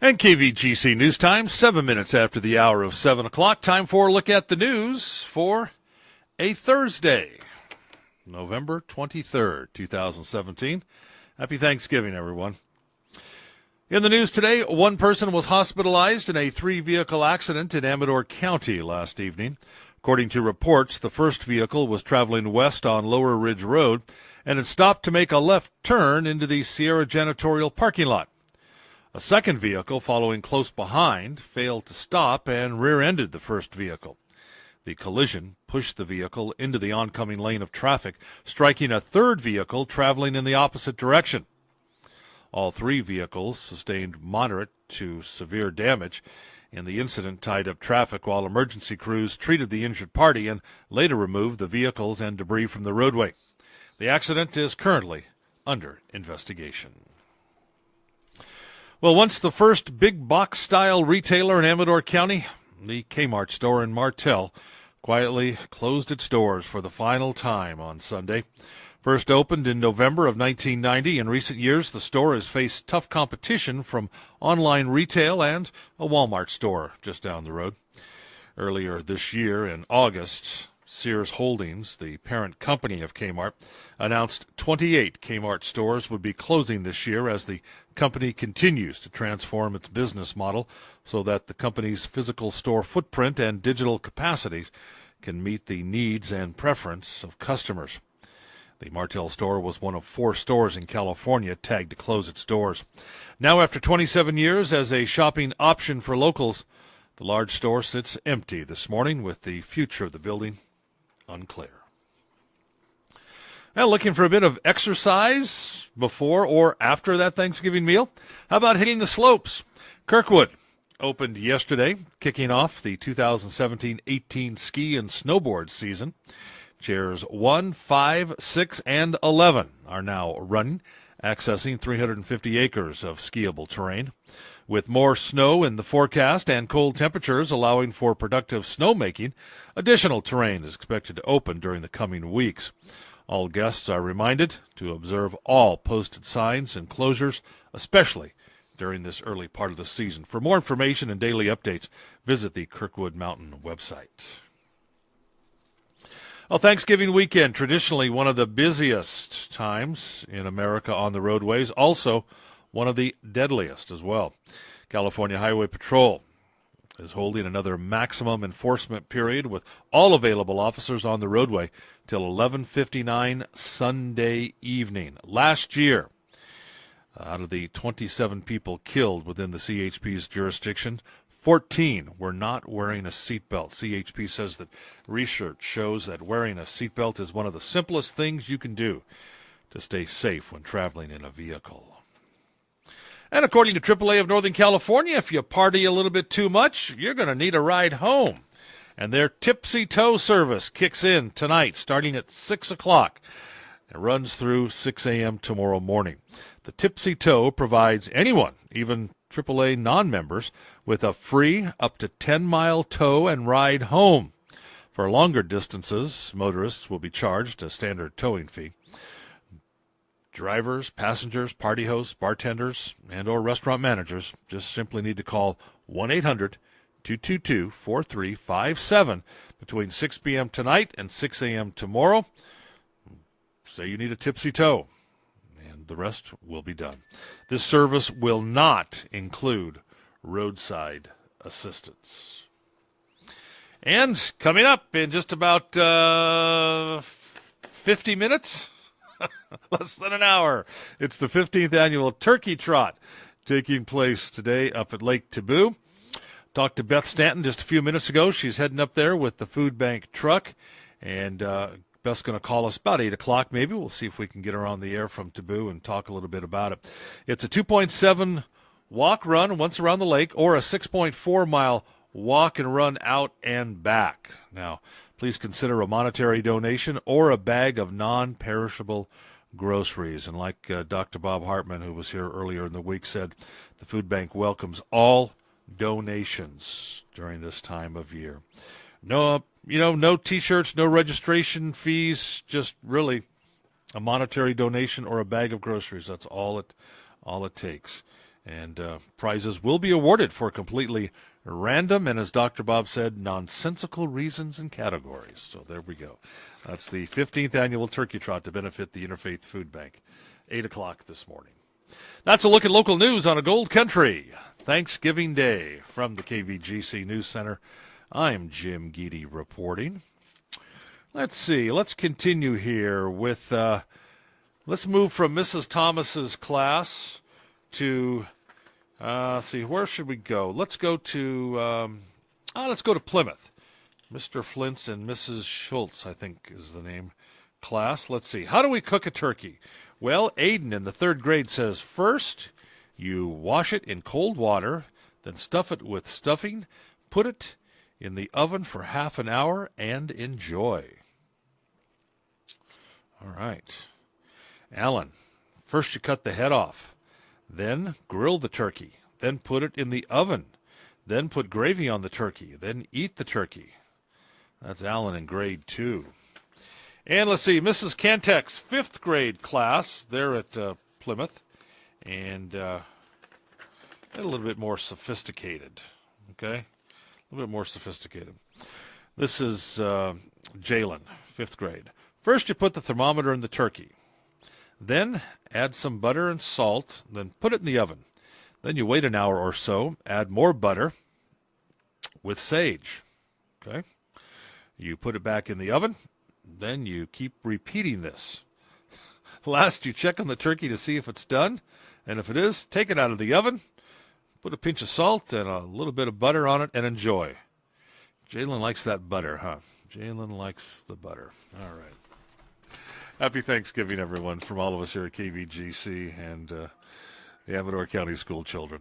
And KVGC News Time, 7 minutes after the hour of 7 o'clock. Time for a look at the news for a Thursday, November 23rd, 2017. Happy Thanksgiving, everyone. In the news today, one person was hospitalized in a three-vehicle accident in Amador County last evening. According to reports, the first vehicle was traveling west on Lower Ridge Road and had stopped to make a left turn into the Sierra Janitorial parking lot. A second vehicle following close behind failed to stop and rear-ended the first vehicle. The collision pushed the vehicle into the oncoming lane of traffic, striking a third vehicle traveling in the opposite direction. All three vehicles sustained moderate to severe damage, and the incident tied up traffic while emergency crews treated the injured party and later removed the vehicles and debris from the roadway. The accident is currently under investigation. Well, once the first big box style retailer in Amador County, the Kmart store in Martell, quietly closed its doors for the final time on Sunday. First opened in November of 1990, in recent years the store has faced tough competition from online retail and a Walmart store just down the road. Earlier this year, in August, Sears Holdings, the parent company of Kmart, announced 28 Kmart stores would be closing this year as the company continues to transform its business model so that the company's physical store footprint and digital capacities can meet the needs and preference of customers. The Martell store was one of 4 stores in California tagged to close its doors. Now, after 27 years as a shopping option for locals, the large store sits empty this morning with the future of the building unclear. Well, looking for a bit of exercise before or after that Thanksgiving meal? How about hitting the slopes? Kirkwood opened yesterday, kicking off the 2017-18 ski and snowboard season. Chairs 1, 5, 6, and 11 are now running, accessing 350 acres of skiable terrain. With more snow in the forecast and cold temperatures allowing for productive snowmaking, additional terrain is expected to open during the coming weeks. All guests are reminded to observe all posted signs and closures, especially during this early part of the season. For more information and daily updates, visit the Kirkwood Mountain website. Well, Thanksgiving weekend, traditionally one of the busiest times in America on the roadways, also one of the deadliest as well. California Highway Patrol is holding another maximum enforcement period with all available officers on the roadway till 11:59 Sunday evening. Last year, out of the 27 people killed within the CHP's jurisdiction, 14 were not wearing a seatbelt. CHP says that research shows that wearing a seatbelt is one of the simplest things you can do to stay safe when traveling in a vehicle. And according to AAA of Northern California, if you party a little bit too much, you're going to need a ride home. And their Tipsy Tow service kicks in tonight, starting at 6 o'clock. It runs through 6 a.m. tomorrow morning. The Tipsy Tow provides anyone, even AAA non-members, with a free up to 10-mile tow and ride home. For longer distances, motorists will be charged a standard towing fee. Drivers, passengers, party hosts, bartenders, and or restaurant managers just simply need to call 1-800-222-4357 between 6 p.m. tonight and 6 a.m. tomorrow. Say you need a Tipsy Tow, and the rest will be done. This service will not include roadside assistance. And coming up in just about 50 minutes, less than an hour, it's the 15th annual Turkey Trot taking place today up at Lake Taboo. Talked to Beth Stanton just a few minutes ago. She's heading up there with the food bank truck, and Beth's going to call us about 8 o'clock maybe. We'll see if we can get her on the air from Taboo and talk a little bit about it. It's a 2.7 walk run once around the lake, or a 6.4 mile walk and run out and back. Now, please consider a monetary donation or a bag of non-perishable groceries. And like Dr. Bob Hartman, who was here earlier in the week, said, the food bank welcomes all donations during this time of year. No, no T-shirts, no registration fees, just really a monetary donation or a bag of groceries. That's all it takes. And prizes will be awarded for completely random and, as Dr. Bob said, nonsensical reasons and categories. So there we go. That's the 15th annual Turkey Trot to benefit the Interfaith Food Bank. 8 o'clock this morning. That's a look at local news on a Gold Country Thanksgiving Day from the KVGC News Center. I'm Jim Geedy reporting. Let's see. Let's continue here with, let's move from Mrs. Thomas's class to, where should we go? Let's go to Plymouth. Mr. Flint's and Mrs. Schultz, I think is the name, class. Let's see. How do we cook a turkey? Well, Aiden in the 3rd grade says, first, you wash it in cold water, then stuff it with stuffing, put it in the oven for half an hour, and enjoy. All right. Alan, first you cut the head off, then grill the turkey, then put it in the oven, then put gravy on the turkey, then eat the turkey. That's Alan in grade 2. And let's see, Mrs. Cantek's 5th grade class there at Plymouth, and a little bit more sophisticated, okay? A little bit more sophisticated. This is Jalen, 5th grade. First, you put the thermometer in the turkey. Then add some butter and salt, then put it in the oven. Then you wait an hour or so, add more butter with sage, okay? You put it back in the oven. Then you keep repeating this. Last, you check on the turkey to see if it's done. And if it is, take it out of the oven, put a pinch of salt and a little bit of butter on it, and enjoy. Jalen likes that butter, huh? Jalen likes the butter. All right. Happy Thanksgiving, everyone, from all of us here at KVGC and the Amador County School children.